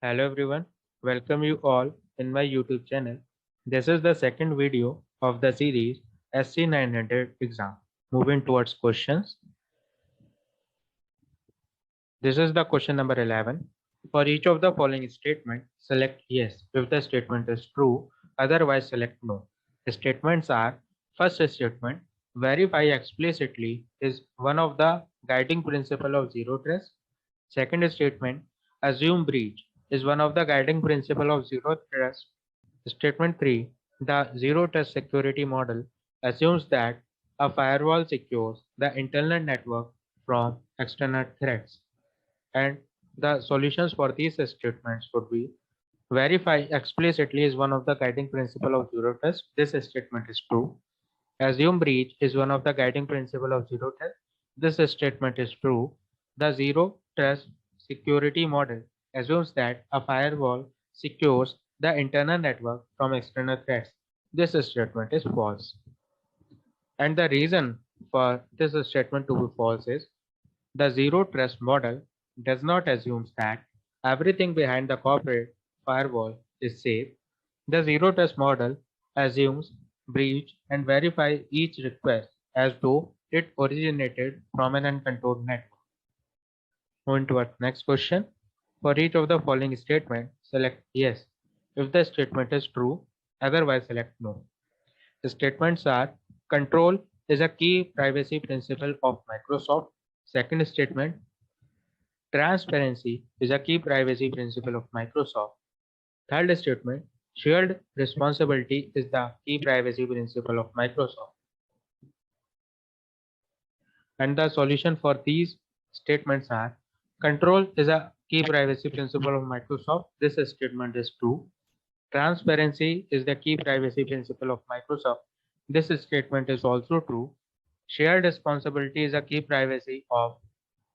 Hello everyone, welcome you all in my YouTube channel. This is the second video of the series SC-900 exam. Moving towards questions. This is the question number 11. For each of the following statement, select yes if the statement is true, otherwise select no. The statements are: first statement, verify explicitly is one of the guiding principle of zero trust. Second statement, assume breach is one of the guiding principle of zero trust. Statement 3, the zero trust security model assumes that a firewall secures the internal network from external threats. And the solutions for these statements would be: verify explicitly is one of the guiding principle of zero trust. This statement is true. Assume breach is one of the guiding principle of zero trust. This statement is true. The zero trust security model assumes that a firewall secures the internal network from external threats. This statement is false. And the reason for this statement to be false is: the zero trust model does not assume that everything behind the corporate firewall is safe. The zero trust model assumes breach and verify each request as though it originated from an uncontrolled network. Moving to our next question. For each of the following statement, select yes if the statement is true, otherwise select no. The statements are: control is a key privacy principle of Microsoft. Second statement, transparency is a key privacy principle of Microsoft. Third statement, shared responsibility is the key privacy principle of Microsoft. And the solution for these statements are: control is a key privacy principle of Microsoft. This statement is true. Transparency is the key privacy principle of Microsoft. This statement is also true. Shared responsibility is a key privacy of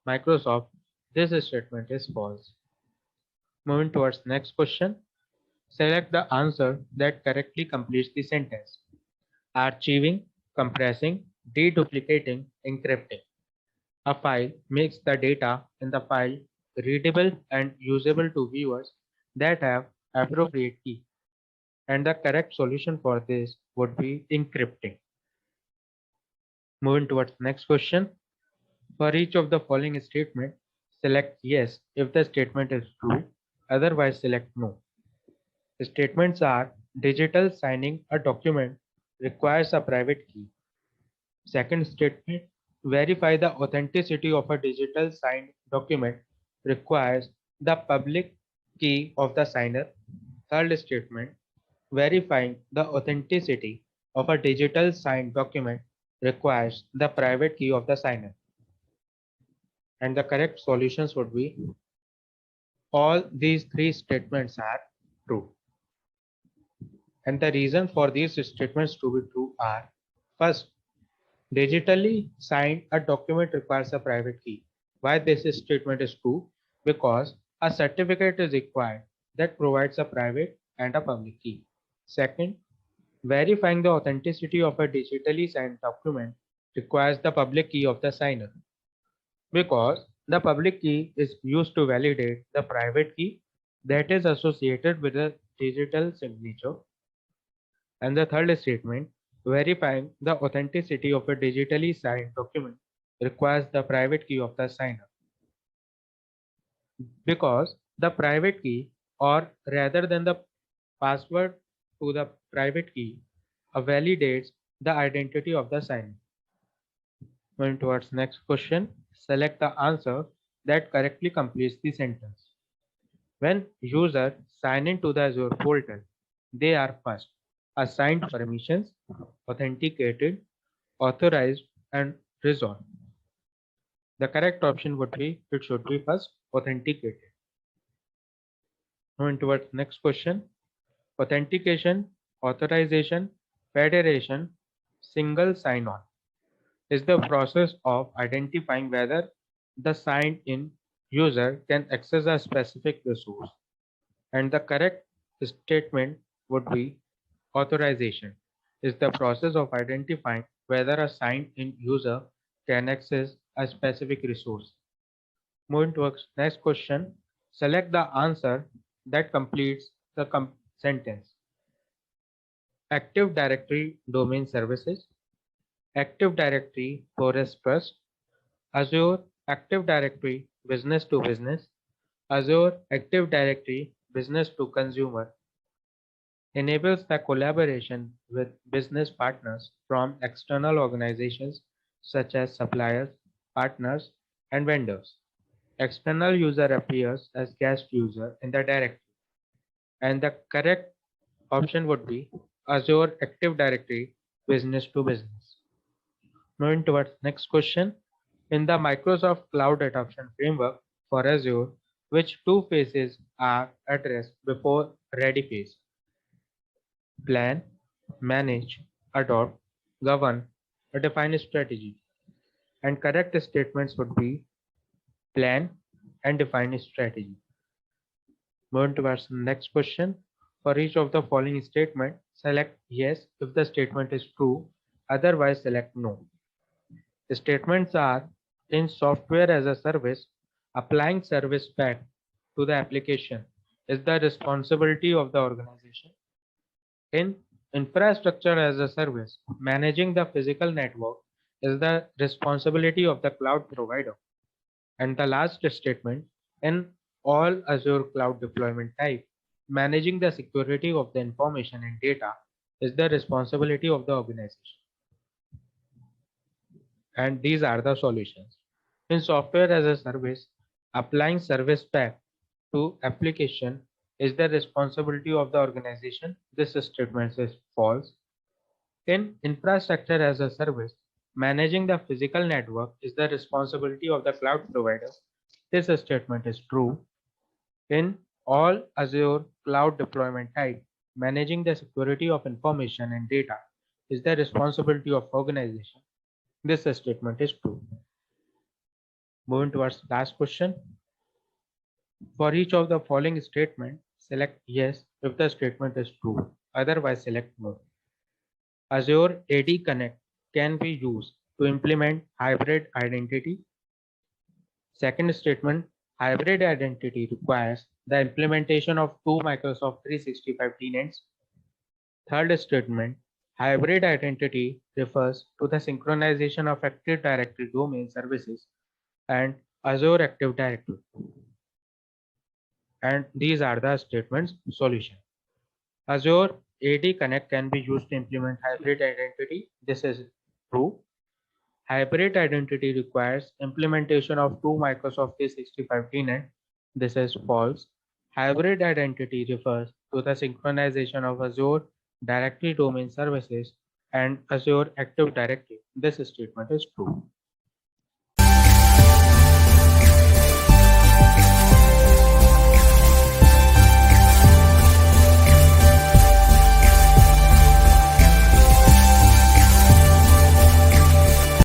Microsoft. This statement is false. Moving towards next question. Select the answer that correctly completes the sentence. Archiving, compressing, deduplicating, encrypting. A file makes the data in the file readable and usable to viewers that have appropriate key. And the correct solution for this would be encrypting. Moving towards next question. For each of the following statement, select yes if the statement is true, otherwise select no. The statements are: digital signing a document requires a private key. Second statement, verify the authenticity of a digital signed document requires the public key of the signer. Third statement, verifying the authenticity of a digital signed document requires the private key of the signer. And the correct solutions would be: all these three statements are true. And the reason for these statements to be true are: first, digitally signed a document requires a private key. Why this statement is true? Because a certificate is required that provides a private and a public key. Second, verifying the authenticity of a digitally signed document requires the public key of the signer, because the public key is used to validate the private key that is associated with a digital signature. And the third statement, verifying the authenticity of a digitally signed document requires the private key of the signer, because the private key, or rather than the password to the private key, validates the identity of the signer. Moving towards next question, select the answer that correctly completes the sentence. When users sign into the Azure portal, they are first assigned permissions, authenticated, authorized, and resolved. The correct option would be: it should be first authenticated. Moving towards next question. Authentication, authorization, federation, single sign-on is the process of identifying whether the signed in user can access a specific resource. And the correct statement would be: authorization is the process of identifying whether a signed in user can access a specific resource. Moving to our next question, select the answer that completes the sentence. Active Directory Domain Services, Active Directory Forest Trust, Azure Active Directory Business to Business, Azure Active Directory Business to Consumer, enables the collaboration with business partners from external organizations such as suppliers, partners, and vendors. External user appears as guest user in the directory, and the correct option would be Azure Active Directory Business to Business. Moving towards next question. In the Microsoft Cloud Adoption Framework for Azure, which two phases are addressed before ready phase? Plan, manage, adopt, govern, or define a strategy. And correct statements would be plan and define a strategy. Moving towards the next question. For each of the following statement, select yes if the statement is true, otherwise select no. The statements are: in software as a service, applying service pack to the application is the responsibility of the organization. In infrastructure as a service, managing the physical network is the responsibility of the cloud provider. And the last statement, in all Azure cloud deployment type, managing the security of the information and data is the responsibility of the organization. And these are the solutions. In software as a service, applying service pack to application is the responsibility of the organization. This statement is false. In infrastructure as a service, managing the physical network is the responsibility of the cloud provider. This statement is true. In all Azure cloud deployment type, managing the security of information and data is the responsibility of organization. This statement is true. Moving towards last question. For each of the following statement, select yes if the statement is true, otherwise select no. Azure AD Connect can be used to implement hybrid identity. Second statement, hybrid identity requires the implementation of two Microsoft 365 tenants. Third statement, hybrid identity refers to the synchronization of Active Directory domain services and Azure Active Directory. And these are the statements solution. Azure AD Connect can be used to implement hybrid identity. This is true. Hybrid identity requires implementation of two Microsoft 365 tenant. This is false. Hybrid identity refers to the synchronization of Azure Directory Domain Services and Azure Active Directory. This statement is true.